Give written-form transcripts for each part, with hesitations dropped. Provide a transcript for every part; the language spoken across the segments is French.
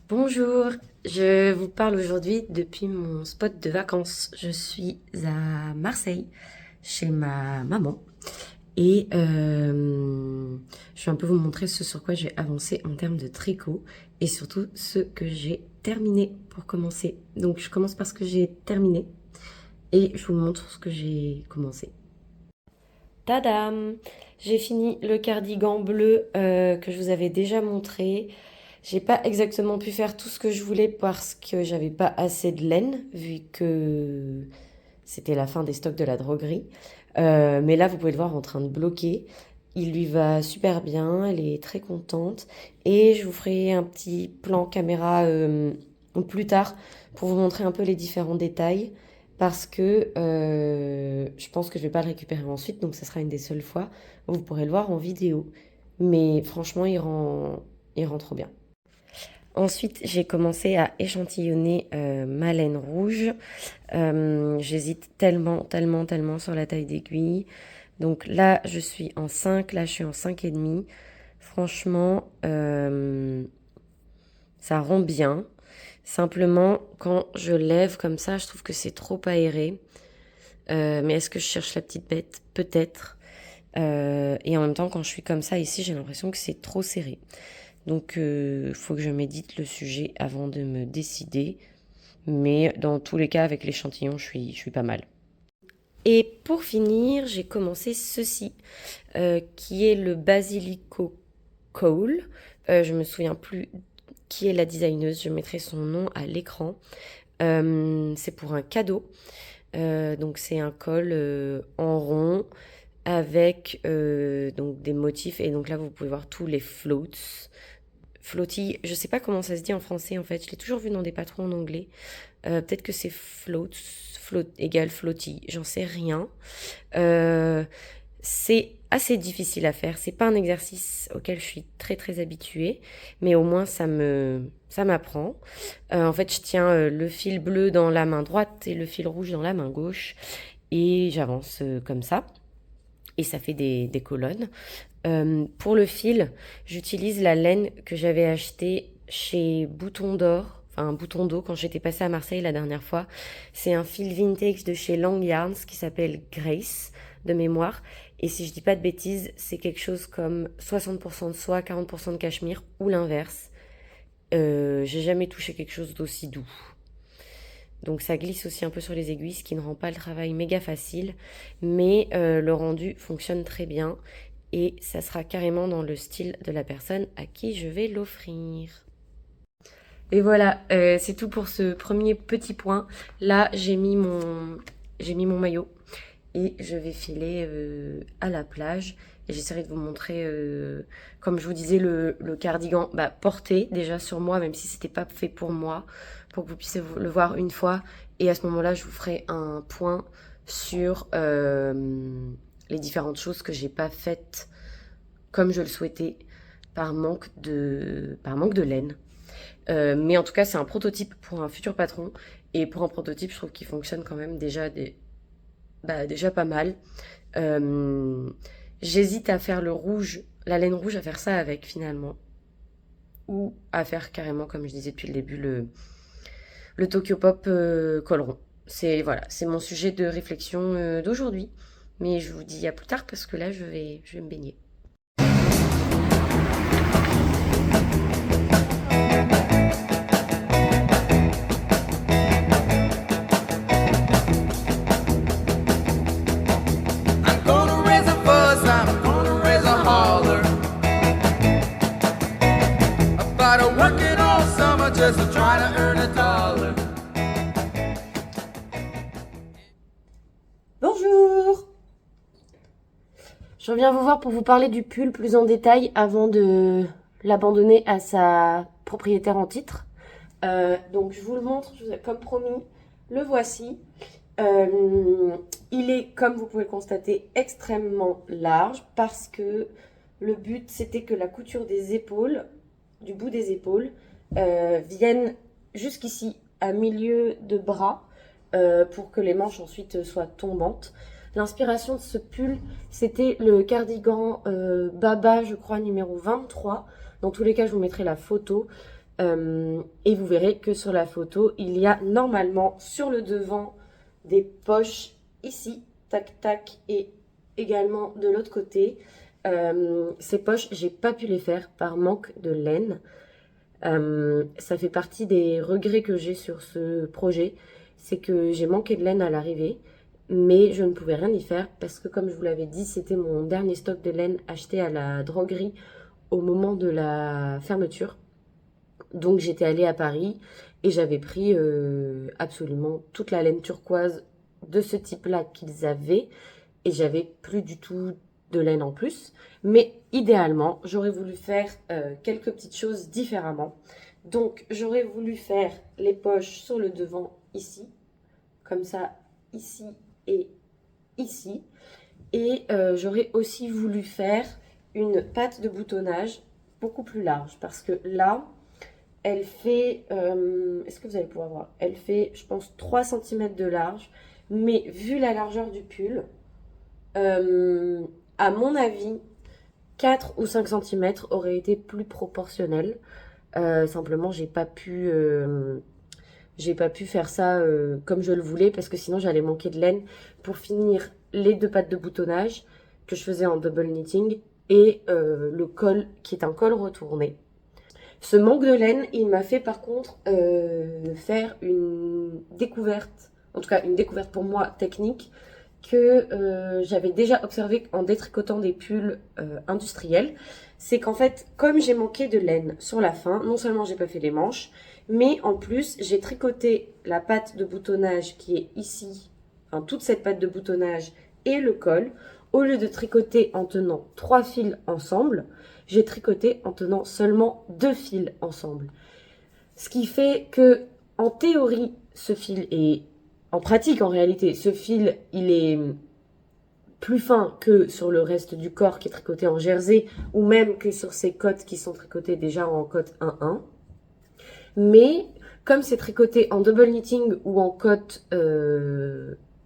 Bonjour, je vous parle aujourd'hui depuis mon spot de vacances. Je suis à Marseille, chez ma maman. Et je vais un peu vous montrer ce sur quoi j'ai avancé en termes de tricot et surtout ce que j'ai terminé pour commencer. Donc je commence par ce que j'ai terminé et je vous montre ce que j'ai commencé. Tadam! J'ai fini le cardigan bleu que je vous avais déjà montré. J'ai pas exactement pu faire tout ce que je voulais parce que j'avais pas assez de laine, vu que c'était la fin des stocks de la droguerie. Mais là, vous pouvez le voir en train de bloquer. Il lui va super bien, elle est très contente. Et je vous ferai un petit plan caméra plus tard pour vous montrer un peu les différents détails. Parce que je pense que je vais pas le récupérer ensuite, donc ce sera une des seules fois où vous pourrez le voir en vidéo. Mais franchement, il rend trop bien. Ensuite, j'ai commencé à échantillonner ma laine rouge. J'hésite tellement sur la taille d'aiguille. Donc là, je suis en 5, là, je suis en 5,5. Franchement, ça rend bien. Simplement, quand je lève comme ça, je trouve que c'est trop aéré. Mais est-ce que je cherche la petite bête? Peut-être. Et en même temps, quand je suis comme ça ici, j'ai l'impression que c'est trop serré. Donc, il faut que je médite le sujet avant de me décider. Mais dans tous les cas, avec l'échantillon, je suis pas mal. Et pour finir, j'ai commencé ceci, qui est le Basilico Cole. Je me souviens plus qui est la designeuse. Je mettrai son nom à l'écran. C'est pour un cadeau. Donc c'est un col en rond avec donc des motifs. Et donc là, vous pouvez voir tous les floats. Floaty, je sais pas comment ça se dit en français en fait. Je l'ai toujours vu dans des patrons en anglais. Peut-être que c'est floats, float égale floaty, j'en sais rien. Euh, c'est assez difficile à faire. C'est pas un exercice auquel je suis très habituée, mais au moins ça m'apprend. En fait, je tiens le fil bleu dans la main droite et le fil rouge dans la main gauche et j'avance comme ça. Et ça fait des colonnes. Pour le fil, j'utilise la laine que j'avais achetée chez Bouton d'Or, enfin Bouton d'eau quand j'étais passée à Marseille la dernière fois. C'est un fil vintage de chez Long Yarns qui s'appelle Grace de mémoire. Et si je dis pas de bêtises, c'est quelque chose comme 60% de soie, 40% de cachemire ou l'inverse. J'ai jamais touché quelque chose d'aussi doux. Donc ça glisse aussi un peu sur les aiguilles, ce qui ne rend pas le travail méga facile, mais le rendu fonctionne très bien et ça sera carrément dans le style de la personne à qui je vais l'offrir. Et voilà, c'est tout pour ce premier petit point. Là, j'ai mis mon maillot et je vais filer à la plage. Et j'essaierai de vous montrer, comme je vous disais, le cardigan porté déjà sur moi, même si c'était pas fait pour moi, pour que vous puissiez le voir une fois. Et à ce moment-là, je vous ferai un point sur les différentes choses que j'ai pas faites comme je le souhaitais par manque de laine. Mais en tout cas, c'est un prototype pour un futur patron. Et pour un prototype, je trouve qu'il fonctionne quand même déjà pas mal. Euh, J'hésite à faire le rouge, la laine rouge, à faire ça avec finalement. Ou à faire carrément, comme je disais depuis le début, le Tokyo Pop col rond. Voilà, c'est mon sujet de réflexion d'aujourd'hui. Mais je vous dis à plus tard parce que là, je vais me baigner. I'm gonna raise a buzz, I'm gonna raise a holler about a working all summer just trying to earn a dollar. Bonjour! Je reviens vous voir pour vous parler du pull plus en détail avant de l'abandonner à sa propriétaire en titre. Donc je vous le montre, comme promis, le voici. Il est, comme vous pouvez le constater, extrêmement large parce que le but c'était que la couture des épaules, du bout des épaules, vienne jusqu'ici à milieu de bras pour que les manches ensuite soient tombantes. L'inspiration de ce pull, c'était le cardigan Baba, je crois, numéro 23. Dans tous les cas, je vous mettrai la photo. Et vous verrez que sur la photo, il y a normalement sur le devant des poches ici, tac tac, et également de l'autre côté. Ces poches, j'ai pas pu les faire par manque de laine. Ça fait partie des regrets que j'ai sur ce projet, c'est que j'ai manqué de laine à l'arrivée, mais je ne pouvais rien y faire parce que comme je vous l'avais dit, c'était mon dernier stock de laine acheté à la droguerie au moment de la fermeture. Donc j'étais allée à Paris et j'avais pris absolument toute la laine turquoise de ce type-là qu'ils avaient et j'avais plus du tout de laine en plus. Mais idéalement, j'aurais voulu faire quelques petites choses différemment. Donc j'aurais voulu faire les poches sur le devant ici, comme ça, ici et ici. Et j'aurais aussi voulu faire une patte de boutonnage beaucoup plus large parce que là, elle fait, est-ce que vous allez pouvoir voir? Elle fait, je pense, 3 cm de large. Mais vu la largeur du pull, à mon avis, 4 ou 5 cm aurait été plus proportionnel. Simplement, j'ai pas pu faire ça comme je le voulais parce que sinon j'allais manquer de laine pour finir les 2 pattes de boutonnage que je faisais en double knitting et le col qui est un col retourné. Ce manque de laine, il m'a fait par contre faire une découverte, en tout cas une découverte pour moi technique, que j'avais déjà observé en détricotant des pulls industriels. C'est qu'en fait, comme j'ai manqué de laine sur la fin, non seulement j'ai pas fait les manches, mais en plus j'ai tricoté la patte de boutonnage qui est ici, enfin toute cette patte de boutonnage et le col. Au lieu de tricoter en tenant 3 fils ensemble, j'ai tricoté en tenant seulement 2 fils ensemble. Ce qui fait que, en théorie, ce fil est... En pratique, en réalité, ce fil, il est plus fin que sur le reste du corps qui est tricoté en jersey, ou même que sur ces cottes qui sont tricotées déjà en cotte 1-1. Mais, comme c'est tricoté en double knitting ou en cotte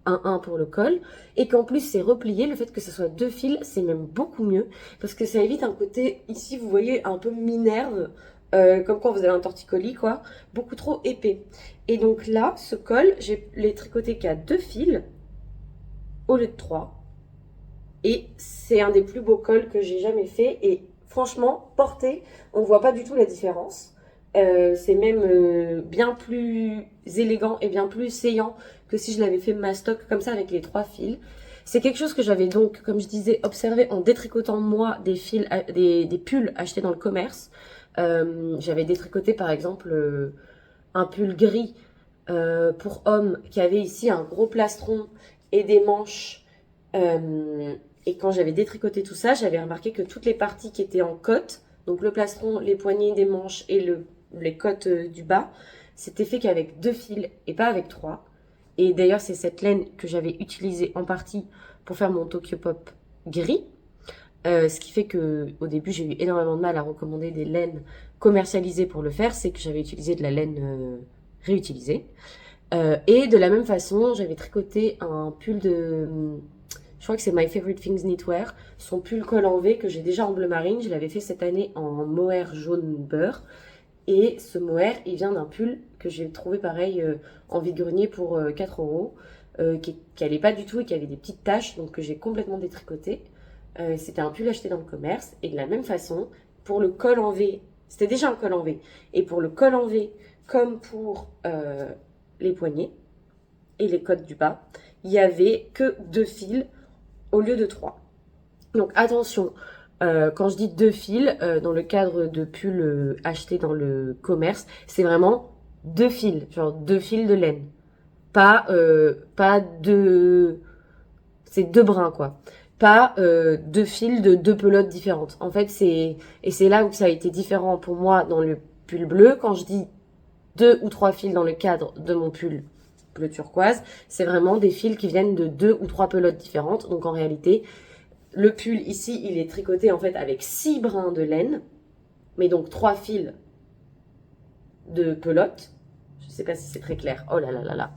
1-1 pour le col, et qu'en plus c'est replié, le fait que ce soit 2 fils, c'est même beaucoup mieux, parce que ça évite un côté, ici vous voyez, un peu minerve, comme quand vous avez un torticolis, quoi, beaucoup trop épais. Et donc là, ce col, j'ai les tricoté qu'à 2 fils, au lieu de 3. Et c'est un des plus beaux cols que j'ai jamais fait, et franchement, porté, on voit pas du tout la différence. C'est même bien plus élégant et bien plus saillant que si je l'avais fait mastoc comme ça avec les 3 fils. C'est quelque chose que j'avais donc, comme je disais, observé en détricotant moi des fils, des pulls achetés dans le commerce. J'avais détricoté par exemple un pull gris pour homme qui avait ici un gros plastron et des manches. Et quand j'avais détricoté tout ça, j'avais remarqué que toutes les parties qui étaient en cotte, donc le plastron, les poignées des manches et les cottes du bas, c'était fait qu'avec 2 fils et pas avec 3. Et d'ailleurs, c'est cette laine que j'avais utilisée en partie pour faire mon Tokyo Pop gris. Ce qui fait que au début, j'ai eu énormément de mal à recommander des laines commercialisées pour le faire. C'est que j'avais utilisé de la laine réutilisée. Et de la même façon, j'avais tricoté un pull de... Je crois que c'est My Favorite Things Knitwear. Son pull col en V que j'ai déjà en bleu marine. Je l'avais fait cette année en mohair jaune beurre. Et ce mohair, il vient d'un pull que j'ai trouvé pareil en vide-grenier pour 4 euros. Qui allait pas du tout et qui avait des petites taches. Donc que j'ai complètement détricoté. C'était un pull acheté dans le commerce. Et de la même façon, pour le col en V, c'était déjà un col en V. Et pour le col en V, comme pour les poignets et les côtes du bas, il y avait que 2 fils au lieu de 3. Donc attention, quand je dis 2 fils, dans le cadre de pulls achetés dans le commerce, c'est vraiment 2 fils, genre 2 fils de laine. Pas 2... C'est 2 brins, quoi. Pas 2 fils de 2 pelotes différentes. En fait, et c'est là où ça a été différent pour moi dans le pull bleu. Quand je dis 2 ou 3 fils dans le cadre de mon pull bleu turquoise, c'est vraiment des fils qui viennent de 2 ou 3 pelotes différentes. Donc en réalité, le pull ici, il est tricoté en fait avec 6 brins de laine, mais donc 3 fils de pelote. Je sais pas si c'est très clair. Oh là là là là.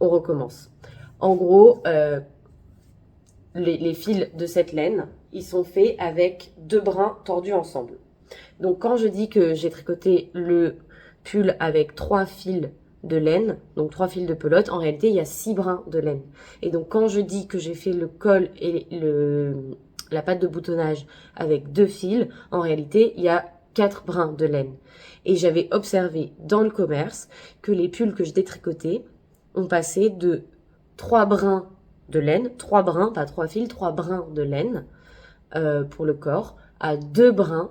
On recommence. En gros, les fils de cette laine, ils sont faits avec 2 brins tordus ensemble. Donc quand je dis que j'ai tricoté le pull avec 3 fils de laine, donc 3 fils de pelote, en réalité il y a 6 brins de laine. Et donc quand je dis que j'ai fait le col et la patte de boutonnage avec 2 fils, en réalité il y a 4 brins de laine. Et j'avais observé dans le commerce que les pulls que je détricotais ont passé de 3 brins de laine, 3 brins, pas 3 fils, 3 brins de laine pour le corps, à 2 brins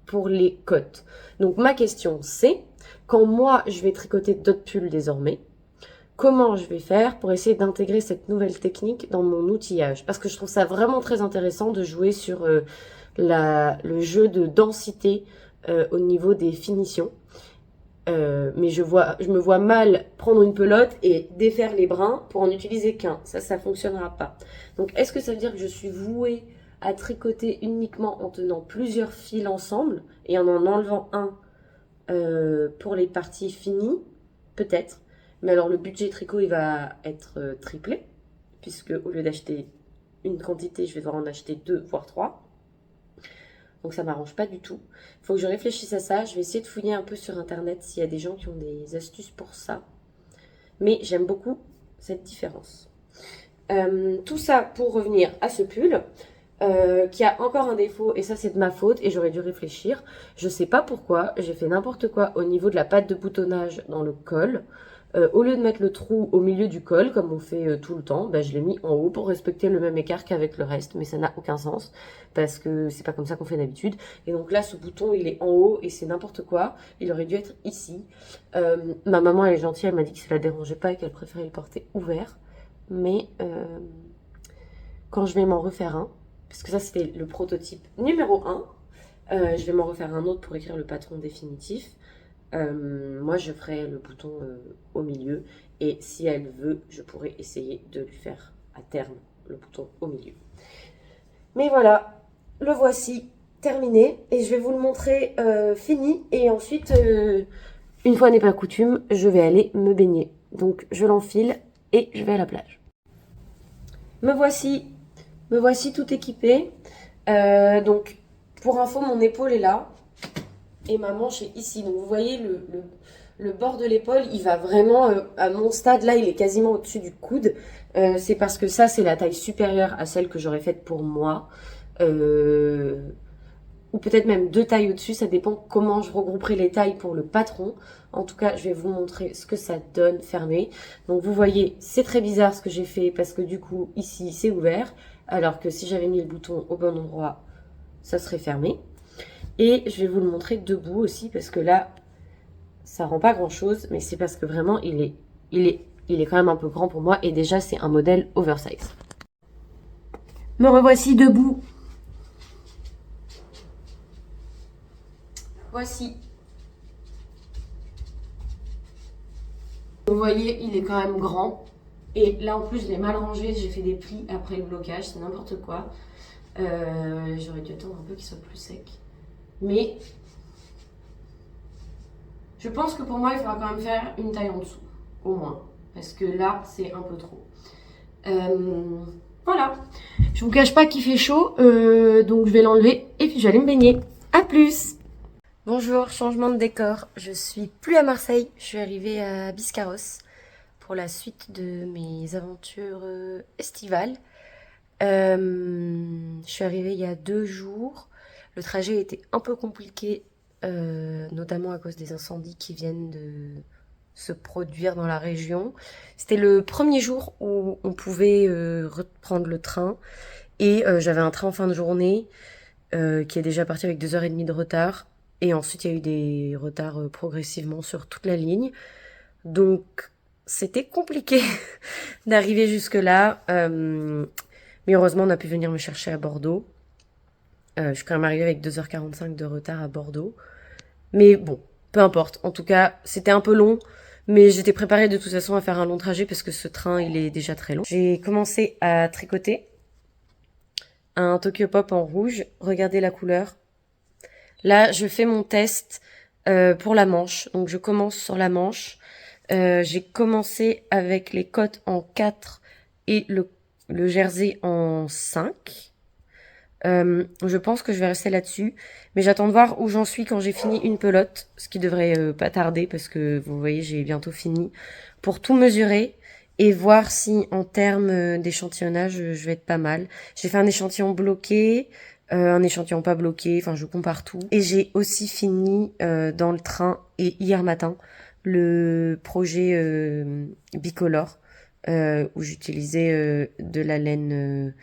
pour les côtes. Donc ma question c'est, quand moi je vais tricoter d'autres pulls désormais, comment je vais faire pour essayer d'intégrer cette nouvelle technique dans mon outillage? Parce que je trouve ça vraiment très intéressant de jouer sur le jeu de densité au niveau des finitions. Mais je me vois mal prendre une pelote et défaire les brins pour en utiliser qu'un. Ça fonctionnera pas. Donc, est-ce que ça veut dire que je suis vouée à tricoter uniquement en tenant plusieurs fils ensemble et en enlevant un pour les parties finies? Peut-être. Mais alors, le budget tricot, il va être triplé, puisque au lieu d'acheter une quantité, je vais devoir en acheter 2, voire 3. Donc ça m'arrange pas du tout. Il faut que je réfléchisse à ça. Je vais essayer de fouiller un peu sur internet s'il y a des gens qui ont des astuces pour ça. Mais j'aime beaucoup cette différence. Tout ça pour revenir à ce pull qui a encore un défaut et ça c'est de ma faute et j'aurais dû réfléchir. Je sais pas pourquoi, j'ai fait n'importe quoi au niveau de la patte de boutonnage dans le col. Au lieu de mettre le trou au milieu du col, comme on fait tout le temps, je l'ai mis en haut pour respecter le même écart qu'avec le reste, mais ça n'a aucun sens, parce que c'est pas comme ça qu'on fait d'habitude. Et donc là, ce bouton, il est en haut, et c'est n'importe quoi, il aurait dû être ici. Ma maman, elle est gentille, elle m'a dit que ça la dérangeait pas et qu'elle préférait le porter ouvert, mais quand je vais m'en refaire un, parce que ça c'était le prototype numéro 1, je vais m'en refaire un autre pour écrire le patron définitif. Moi je ferai le bouton au milieu et si elle veut je pourrais essayer de lui faire à terme le bouton au milieu. Mais voilà, le voici terminé et je vais vous le montrer fini et ensuite une fois n'est pas coutume je vais aller me baigner. Donc je l'enfile et je vais à la plage. Me voici tout équipé. Donc pour info mon épaule est là. Et ma manche est ici. Donc vous voyez le bord de l'épaule, il va vraiment à mon stade là, il est quasiment au-dessus du coude. C'est parce que ça c'est la taille supérieure à celle que j'aurais faite pour moi. Ou peut-être même 2 tailles au-dessus, ça dépend comment je regrouperai les tailles pour le patron. En tout cas, je vais vous montrer ce que ça donne fermé. Donc vous voyez, c'est très bizarre ce que j'ai fait parce que du coup, ici, c'est ouvert. Alors que si j'avais mis le bouton au bon endroit, ça serait fermé. Et je vais vous le montrer debout aussi parce que là, ça rend pas grand chose, mais c'est parce que vraiment, il est quand même un peu grand pour moi et déjà, c'est un modèle oversize. Me revoici debout. Voici. Vous voyez, il est quand même grand. Et là, en plus, je l'ai mal rangé. J'ai fait des plis après le blocage. C'est n'importe quoi. J'aurais dû attendre un peu qu'il soit plus sec. Mais je pense que pour moi, il faudra quand même faire une taille en dessous. Au moins. Parce que là, c'est un peu trop. Voilà. Je vous cache pas qu'il fait chaud. Donc, je vais l'enlever. Et puis, je vais aller me baigner. À plus! Bonjour, changement de décor. Je suis plus à Marseille. Je suis arrivée à Biscarrosse pour la suite de mes aventures estivales. Je suis arrivée il y a 2 jours. Le trajet était un peu compliqué, notamment à cause des incendies qui viennent de se produire dans la région. C'était le premier jour où on pouvait reprendre le train et j'avais un train en fin de journée qui est déjà parti avec 2h30 de retard. Et ensuite, il y a eu des retards progressivement sur toute la ligne. Donc, c'était compliqué d'arriver jusque-là. Mais heureusement, on a pu venir me chercher à Bordeaux. Je suis quand même arrivée avec 2h45 de retard à Bordeaux. Mais bon, peu importe. En tout cas, c'était un peu long. Mais j'étais préparée de toute façon à faire un long trajet parce que ce train, il est déjà très long. J'ai commencé à tricoter un Tokyo Pop en rouge. Regardez la couleur. Là, je fais mon test pour la manche. Donc, je commence sur la manche. J'ai commencé avec les côtes en 4 et le jersey en 5. Je pense que je vais rester là-dessus. Mais j'attends de voir où j'en suis quand j'ai fini une pelote, ce qui devrait pas tarder parce que vous voyez, j'ai bientôt fini. Pour tout mesurer et voir si en termes d'échantillonnage, je vais être pas mal. J'ai fait un échantillon bloqué, un échantillon pas bloqué, enfin je compare tout. Et j'ai aussi fini dans le train et hier matin le projet bicolore où j'utilisais de la laine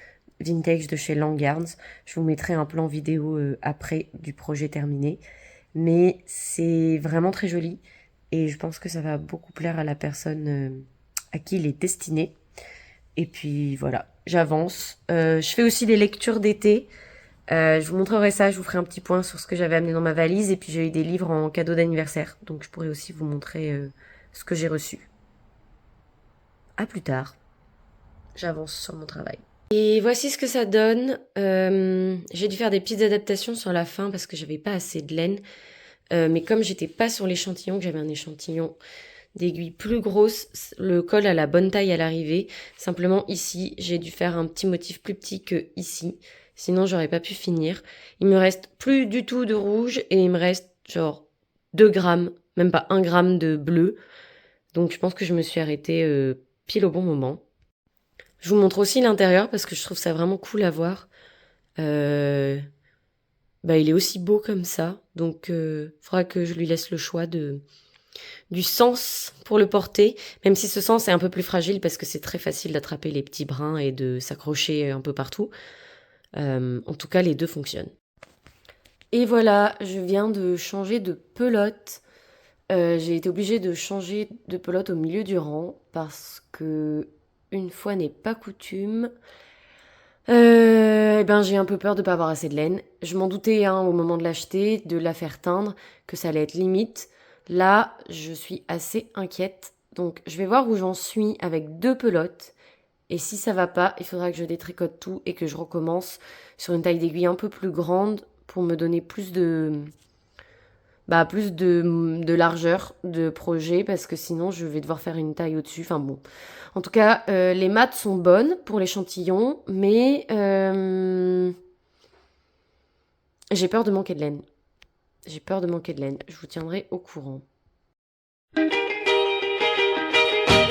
vintage de chez Langarns. Je vous mettrai un plan vidéo après du projet terminé. Mais c'est vraiment très joli et je pense que ça va beaucoup plaire à la personne à qui il est destiné. Et puis voilà, j'avance. Je fais aussi des lectures d'été. Je vous montrerai ça, je vous ferai un petit point sur ce que j'avais amené dans ma valise. Et puis j'ai eu des livres en cadeau d'anniversaire. Donc je pourrais aussi vous montrer ce que j'ai reçu. À plus tard. J'avance sur mon travail. Et voici ce que ça donne. J'ai dû faire des petites adaptations sur la fin parce que j'avais pas assez de laine. Mais comme j'étais pas sur l'échantillon, que j'avais un échantillon d'aiguilles plus grosses, le col a la bonne taille à l'arrivée. Simplement ici, j'ai dû faire un petit motif plus petit que ici. Sinon, j'aurais pas pu finir. Il me reste plus du tout de rouge et il me reste genre 2 grammes, même pas 1 gramme de bleu. Donc je pense que je me suis arrêtée pile au bon moment. Je vous montre aussi l'intérieur parce que je trouve ça vraiment cool à voir. Il est aussi beau comme ça. Donc faudra que je lui laisse le choix du sens pour le porter. Même si ce sens est un peu plus fragile parce que c'est très facile d'attraper les petits brins et de s'accrocher un peu partout. En tout cas, les deux fonctionnent. Et voilà, je viens de changer de pelote. J'ai été obligée de changer de pelote au milieu du rang parce que une fois n'est pas coutume. J'ai un peu peur de pas avoir assez de laine. Je m'en doutais au moment de l'acheter, de la faire teindre, que ça allait être limite. Là, je suis assez inquiète. Donc, je vais voir où j'en suis avec 2 pelotes. Et si ça va pas, il faudra que je détricote tout et que je recommence sur une taille d'aiguille un peu plus grande pour me donner plus de largeur de projet parce que sinon je vais devoir faire une taille au-dessus. Enfin bon. En tout cas, les maths sont bonnes pour l'échantillon, mais j'ai peur de manquer de laine. J'ai peur de manquer de laine. Je vous tiendrai au courant.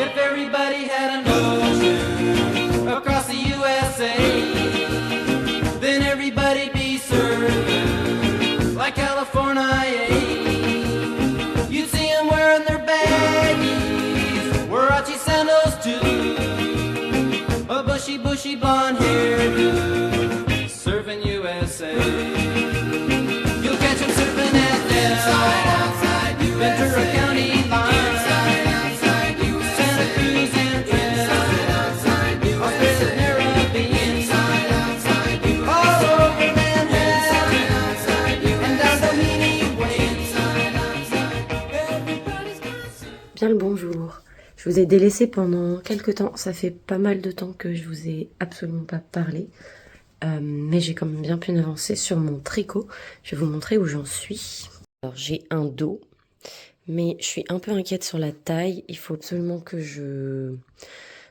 If everybody had an ocean across the USA, then everybody'd be surfing like California. You'd see them wearing their baggies, Warachi sandals too, a bushy blonde hairdo, surfing USA. You'll catch them surfing at Del, Ventura County line. Bien le bonjour. Je vous ai délaissé pendant quelques temps. Ça fait pas mal de temps que je vous ai absolument pas parlé. Mais j'ai quand même bien pu avancer sur mon tricot. Je vais vous montrer où j'en suis. Alors j'ai un dos, mais je suis un peu inquiète sur la taille. Il faut absolument que je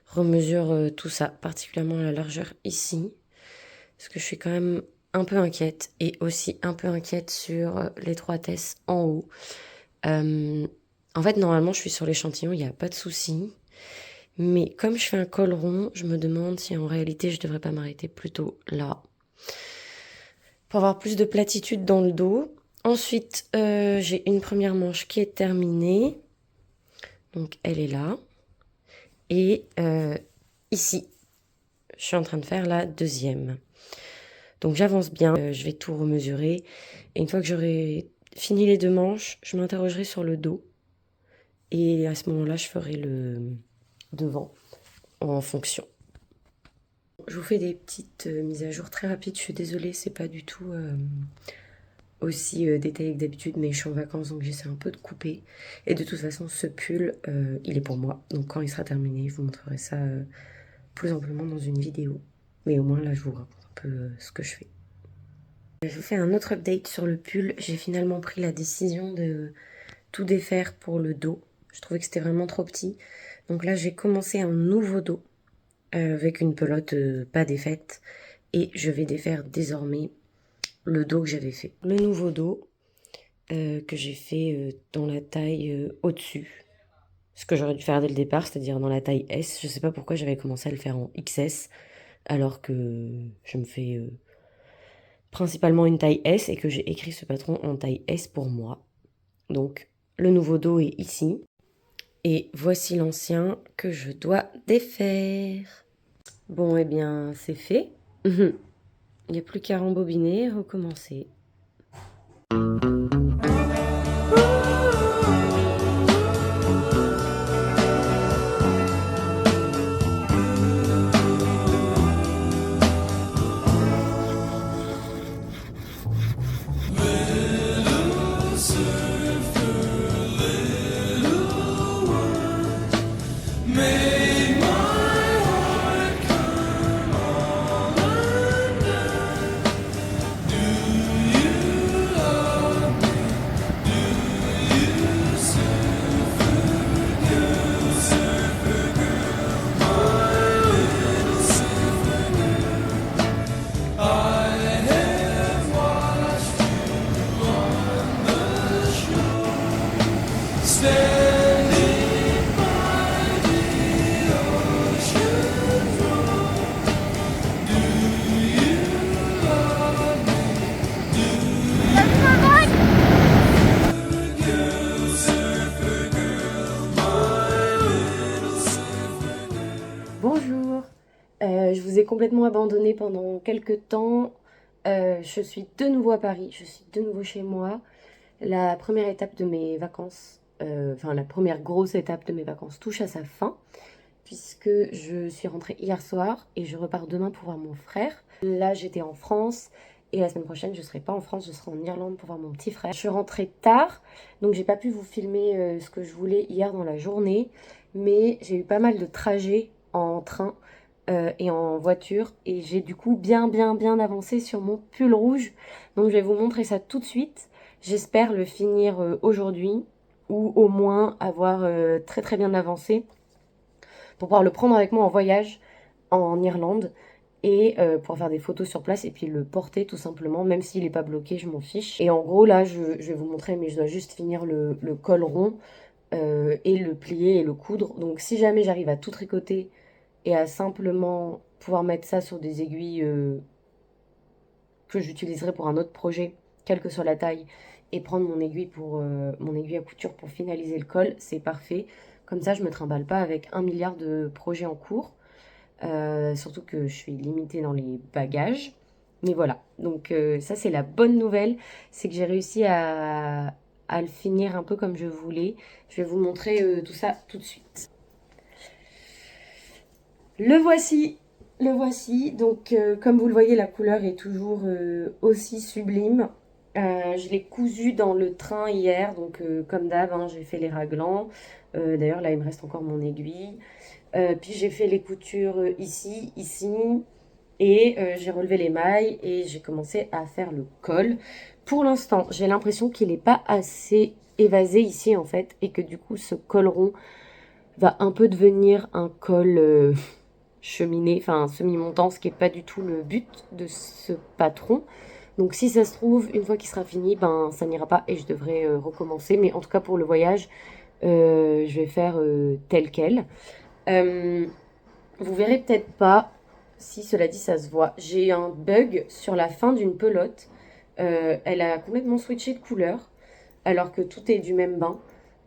remesure tout ça, particulièrement la largeur ici. Parce que je suis quand même un peu inquiète. Et aussi un peu inquiète sur l'étroitesse en haut. En fait, normalement, je suis sur l'échantillon, il n'y a pas de souci. Mais comme je fais un col rond, je me demande si en réalité, je devrais pas m'arrêter plutôt là. Pour avoir plus de platitude dans le dos. Ensuite, j'ai une première manche qui est terminée. Donc, elle est là. Et ici, je suis en train de faire la deuxième. Donc, j'avance bien. Je vais tout remesurer. Et une fois que j'aurai fini les 2 manches, je m'interrogerai sur le dos. Et à ce moment-là, je ferai le devant en fonction. Je vous fais des petites mises à jour très rapides. Je suis désolée, c'est pas du tout aussi détaillé que d'habitude, mais je suis en vacances donc j'essaie un peu de couper. Et de toute façon, ce pull, il est pour moi. Donc quand il sera terminé, je vous montrerai ça plus amplement dans une vidéo. Mais au moins là, je vous raconte un peu ce que je fais. Je vous fais un autre update sur le pull. J'ai finalement pris la décision de tout défaire pour le dos. Je trouvais que c'était vraiment trop petit. Donc là, j'ai commencé un nouveau dos avec une pelote pas défaite. Et je vais défaire désormais le dos que j'avais fait. Le nouveau dos que j'ai fait dans la taille au-dessus. Ce que j'aurais dû faire dès le départ, c'est-à-dire dans la taille S. Je sais pas pourquoi j'avais commencé à le faire en XS, alors que je me fais principalement une taille S et que j'ai écrit ce patron en taille S pour moi. Donc, le nouveau dos est ici. Et voici l'ancien que je dois défaire. Bon, eh bien, c'est fait. Il n'y a plus qu'à rembobiner et recommencer. Bonjour, je vous ai complètement abandonné pendant quelques temps. Je suis de nouveau à Paris, je suis de nouveau chez moi. La première étape de mes vacances, enfin la première grosse étape de mes vacances touche à sa fin, puisque je suis rentrée hier soir et je repars demain pour voir mon frère. Là, j'étais en France et la semaine prochaine, je ne serai pas en France, je serai en Irlande pour voir mon petit frère. Je suis rentrée tard, donc j'ai pas pu vous filmer ce que je voulais hier dans la journée, mais j'ai eu pas mal de trajets en train et en voiture et j'ai du coup bien avancé sur mon pull rouge. Donc je vais vous montrer ça tout de suite. J'espère le finir aujourd'hui ou au moins avoir très bien avancé pour pouvoir le prendre avec moi en voyage en Irlande et pour faire des photos sur place et puis le porter tout simplement, même s'il n'est pas bloqué, je m'en fiche. Et en gros là, je vais vous montrer, mais je dois juste finir le col rond et le plier et le coudre. Donc si jamais j'arrive à tout tricoter et à simplement pouvoir mettre ça sur des aiguilles que j'utiliserai pour un autre projet, quelle que soit la taille, et prendre mon aiguille mon aiguille à couture pour finaliser le col, c'est parfait. Comme ça, je me trimballe pas avec 1 milliard de projets en cours. Surtout que je suis limitée dans les bagages. Mais voilà, donc ça c'est la bonne nouvelle, c'est que j'ai réussi à le finir un peu comme je voulais. Je vais vous montrer tout ça tout de suite. Le voici. Donc comme vous le voyez, la couleur est toujours aussi sublime. Je l'ai cousu dans le train hier, donc comme d'hab, hein, j'ai fait les raglans. D'ailleurs là il me reste encore mon aiguille. Puis j'ai fait les coutures ici, et j'ai relevé les mailles et j'ai commencé à faire le col. Pour l'instant, j'ai l'impression qu'il n'est pas assez évasé ici en fait, et que du coup ce col rond va un peu devenir un col cheminé, enfin semi-montant, ce qui n'est pas du tout le but de ce patron. Donc si ça se trouve, une fois qu'il sera fini, ben ça n'ira pas et je devrais recommencer. Mais en tout cas pour le voyage, je vais faire tel quel. Vous verrez peut-être pas, si cela dit ça se voit, j'ai un bug sur la fin d'une pelote. Elle a complètement switché de couleur, alors que tout est du même bain.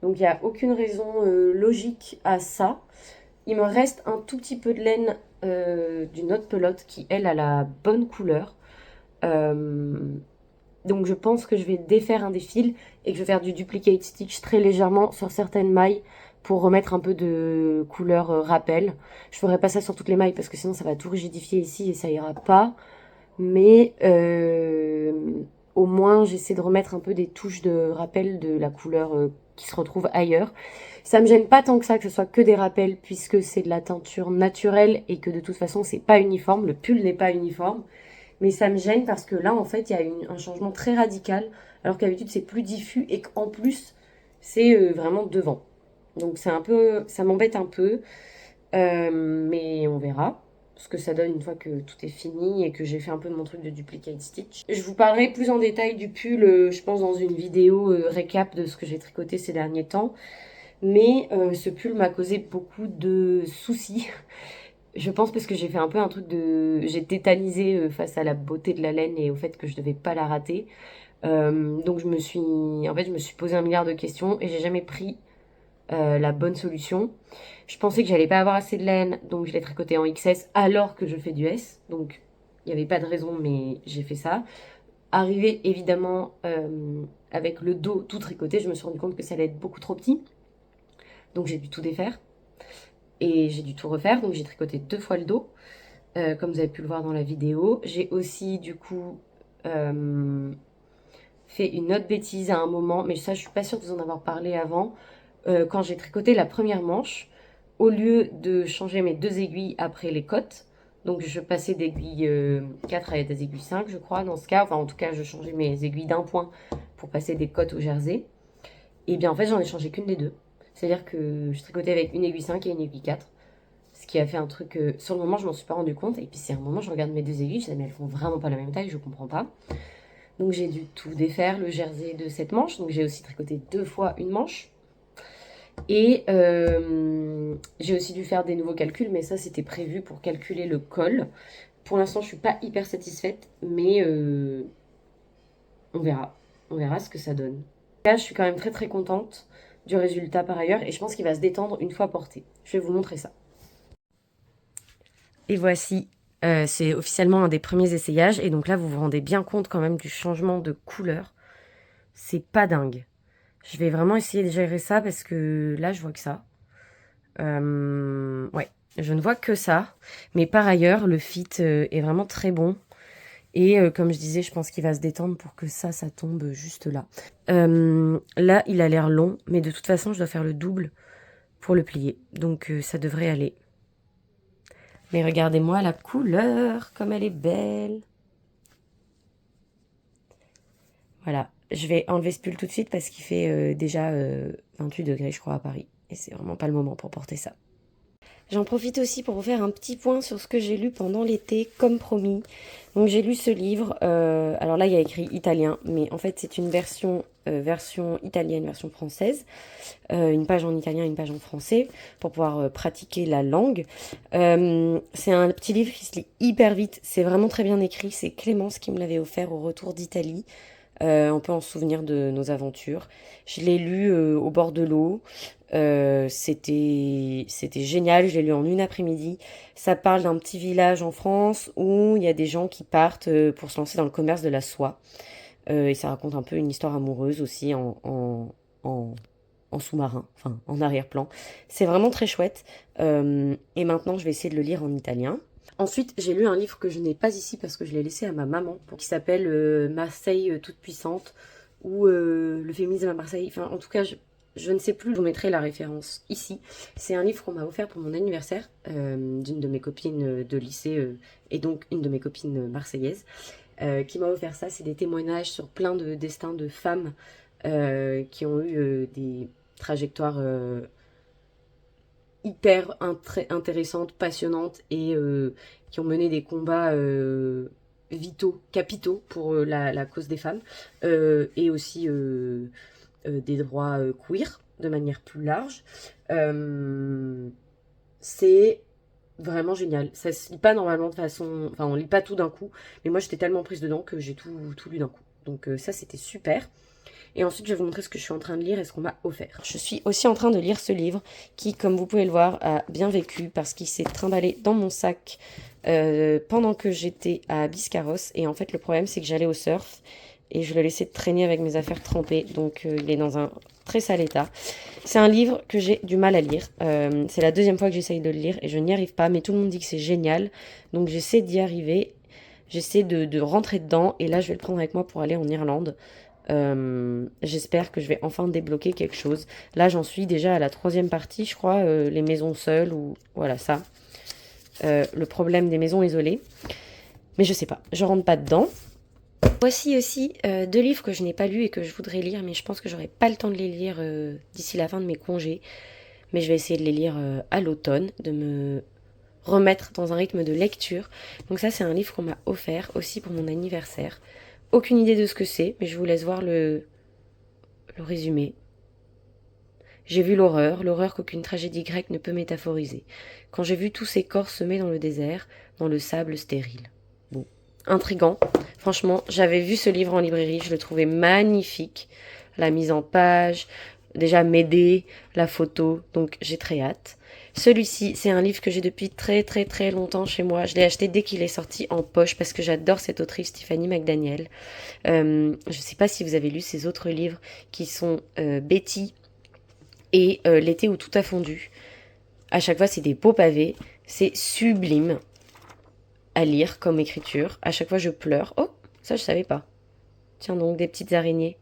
Donc il n'y a aucune raison logique à ça. Il me reste un tout petit peu de laine d'une autre pelote qui, elle, a la bonne couleur. Donc je pense que je vais défaire un des fils et que je vais faire du duplicate stitch très légèrement sur certaines mailles pour remettre un peu de couleur rappel. Je ferai pas ça sur toutes les mailles parce que sinon ça va tout rigidifier ici et ça ira pas. Mais au moins j'essaie de remettre un peu des touches de rappel de la couleur qui se retrouve ailleurs. Ça me gêne pas tant que ça que ce soit que des rappels puisque c'est de la teinture naturelle et que de toute façon c'est pas uniforme, le pull n'est pas uniforme. Mais ça me gêne parce que là en fait il y a un changement très radical alors qu'habitude c'est plus diffus et qu'en plus c'est vraiment devant. Donc c'est un peu, ça m'embête un peu, mais on verra. ce que ça donne une fois que tout est fini et que j'ai fait un peu mon truc de duplicate stitch. Je vous parlerai plus en détail du pull, je pense, dans une vidéo récap de ce que j'ai tricoté ces derniers temps. Mais ce pull m'a causé beaucoup de soucis. Je pense parce que j'ai fait un peu un truc de... J'ai tétanisé face à la beauté de la laine et au fait que je devais pas la rater. Donc je me suis posé un milliard de questions et j'ai jamais pris la bonne solution. Je pensais que j'allais pas avoir assez de laine, donc je l'ai tricoté en XS alors que je fais du S. Donc il n'y avait pas de raison, mais j'ai fait ça. Arrivé évidemment avec le dos tout tricoté, je me suis rendu compte que ça allait être beaucoup trop petit. Donc j'ai dû tout défaire. Et j'ai dû tout refaire, donc j'ai tricoté 2 fois le dos, comme vous avez pu le voir dans la vidéo. J'ai aussi du coup fait une autre bêtise à un moment, mais ça je suis pas sûre de vous en avoir parlé avant. Quand j'ai tricoté la première manche, au lieu de changer mes 2 aiguilles après les côtes, donc je passais d'aiguille 4 à des aiguilles 5 je crois dans ce cas, enfin en tout cas je changeais mes aiguilles d'un point pour passer des côtes au jersey, et bien en fait j'en ai changé qu'une des deux. C'est-à-dire que je tricotais avec une aiguille 5 et une aiguille 4, ce qui a fait un truc, sur le moment je m'en suis pas rendu compte, et puis c'est un moment je regarde mes 2 aiguilles, je dis mais elles font vraiment pas la même taille, je comprends pas. Donc j'ai dû tout défaire, le jersey de cette manche, donc j'ai aussi tricoté 2 fois une manche. Et j'ai aussi dû faire des nouveaux calculs, mais ça c'était prévu pour calculer le col. Pour l'instant je suis pas hyper satisfaite, mais on verra. On verra ce que ça donne. Là je suis quand même très très contente du résultat par ailleurs, et je pense qu'il va se détendre une fois porté. Je vais vous montrer ça. Et voici, c'est officiellement un des premiers essayages, et donc là vous vous rendez bien compte quand même du changement de couleur. C'est pas dingue. Je vais vraiment essayer de gérer ça parce que là, je vois que ça. Ouais, je ne vois que ça. Mais par ailleurs, le fit est vraiment très bon. Et comme je disais, je pense qu'il va se détendre pour que ça tombe juste là. Là, il a l'air long, mais de toute façon, je dois faire le double pour le plier. Donc, ça devrait aller. Mais regardez-moi la couleur, comme elle est belle. Voilà. Je vais enlever ce pull tout de suite parce qu'il fait déjà 28 degrés, je crois, à Paris. Et c'est vraiment pas le moment pour porter ça. J'en profite aussi pour vous faire un petit point sur ce que j'ai lu pendant l'été, comme promis. Donc j'ai lu ce livre. Alors là, il y a écrit italien, mais en fait, c'est une version italienne, version française. Une page en italien, une page en français, pour pouvoir pratiquer la langue. C'est un petit livre qui se lit hyper vite. C'est vraiment très bien écrit. C'est Clémence qui me l'avait offert au retour d'Italie. On peut en se souvenir de nos aventures. Je l'ai lu au bord de l'eau. C'était génial. Je l'ai lu en une après-midi. Ça parle d'un petit village en France où il y a des gens qui partent pour se lancer dans le commerce de la soie. Et ça raconte un peu une histoire amoureuse aussi en sous-marin, enfin en arrière-plan. C'est vraiment très chouette. Et maintenant, je vais essayer de le lire en italien. Ensuite, j'ai lu un livre que je n'ai pas ici parce que je l'ai laissé à ma maman, qui s'appelle Marseille toute puissante, ou le féminisme à Marseille. Enfin, en tout cas, je ne sais plus, je vous mettrai la référence ici. C'est un livre qu'on m'a offert pour mon anniversaire d'une de mes copines de lycée, et donc une de mes copines marseillaises, qui m'a offert ça. C'est des témoignages sur plein de destins de femmes qui ont eu des trajectoires hyper intéressantes, passionnantes, et qui ont mené des combats vitaux, capitaux pour la cause des femmes, et aussi des droits queer de manière plus large. C'est vraiment génial. Ça se lit pas normalement de façon... Enfin, on lit pas tout d'un coup, mais moi j'étais tellement prise dedans que j'ai tout lu d'un coup. Donc ça, c'était super. Et ensuite, je vais vous montrer ce que je suis en train de lire et ce qu'on m'a offert. Je suis aussi en train de lire ce livre qui, comme vous pouvez le voir, a bien vécu parce qu'il s'est trimballé dans mon sac pendant que j'étais à Biscarrosse. Et en fait, le problème, c'est que j'allais au surf et je le laissais traîner avec mes affaires trempées. Donc, il est dans un très sale état. C'est un livre que j'ai du mal à lire. C'est la deuxième fois que j'essaye de le lire et je n'y arrive pas. Mais tout le monde dit que c'est génial. Donc, j'essaie d'y arriver. J'essaie de rentrer dedans. Et là, je vais le prendre avec moi pour aller en Irlande. J'espère que je vais enfin débloquer quelque chose. Là, j'en suis déjà à la 3e partie, je crois, les maisons seules, ou voilà ça. Le problème des maisons isolées. Mais je sais pas, je rentre pas dedans. Voici aussi 2 livres que je n'ai pas lus et que je voudrais lire, mais je pense que j'aurai pas le temps de les lire d'ici la fin de mes congés. Mais je vais essayer de les lire à l'automne, de me remettre dans un rythme de lecture. Donc ça, c'est un livre qu'on m'a offert aussi pour mon anniversaire. Aucune idée de ce que c'est, mais je vous laisse voir le résumé. J'ai vu l'horreur qu'aucune tragédie grecque ne peut métaphoriser. Quand j'ai vu tous ces corps semés dans le désert, dans le sable stérile. Bon, intriguant. Franchement, j'avais vu ce livre en librairie, je le trouvais magnifique. La mise en page, déjà m'aider, la photo, donc j'ai très hâte. Celui-ci, c'est un livre que j'ai depuis très très très longtemps chez moi. Je l'ai acheté dès qu'il est sorti en poche parce que j'adore cette autrice Tiffany McDaniel. Je ne sais pas si vous avez lu ses autres livres qui sont Betty et L'été où tout a fondu. À chaque fois, c'est des beaux pavés. C'est sublime à lire comme écriture. À chaque fois, je pleure. Oh, ça, je savais pas. Tiens donc, des petites araignées.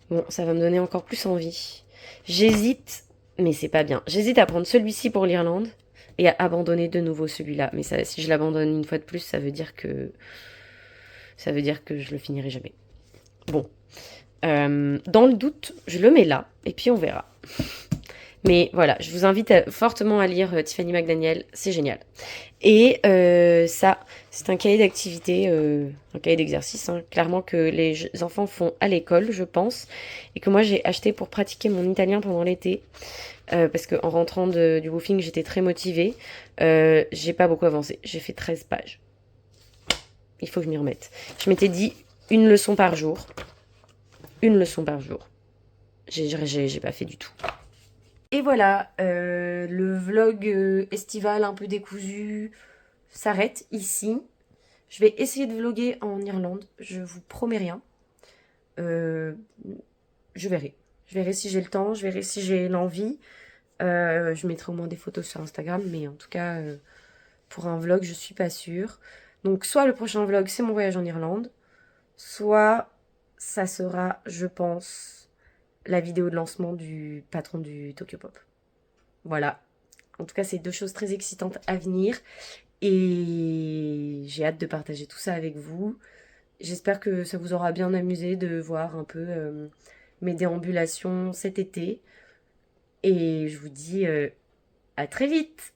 Bon, ça va me donner encore plus envie. J'hésite, mais c'est pas bien. J'hésite à prendre celui-ci pour l'Irlande et à abandonner de nouveau celui-là. Mais ça, si je l'abandonne une fois de plus, ça veut dire que je le finirai jamais. Bon, dans le doute, je le mets là et puis on verra. Mais voilà, je vous invite fortement à lire Tiffany McDaniel, c'est génial. Et ça, c'est un cahier d'activité, un cahier d'exercice, hein, clairement que les enfants font à l'école, je pense, et que moi j'ai acheté pour pratiquer mon italien pendant l'été, parce qu'en rentrant du woofing, j'étais très motivée. J'ai pas beaucoup avancé, j'ai fait 13 pages. Il faut que je m'y remette. Je m'étais dit une leçon par jour. Une leçon par jour. J'ai pas fait du tout. Et voilà, le vlog estival un peu décousu s'arrête ici. Je vais essayer de vlogger en Irlande, je vous promets rien. Je verrai. Je verrai si j'ai le temps, je verrai si j'ai l'envie. Je mettrai au moins des photos sur Instagram, mais en tout cas, pour un vlog, je suis pas sûre. Donc soit le prochain vlog, c'est mon voyage en Irlande, soit ça sera, je pense, la vidéo de lancement du patron du Tokyo Pop. Voilà. En tout cas, c'est deux choses très excitantes à venir. Et j'ai hâte de partager tout ça avec vous. J'espère que ça vous aura bien amusé de voir un peu mes déambulations cet été. Et je vous dis à très vite.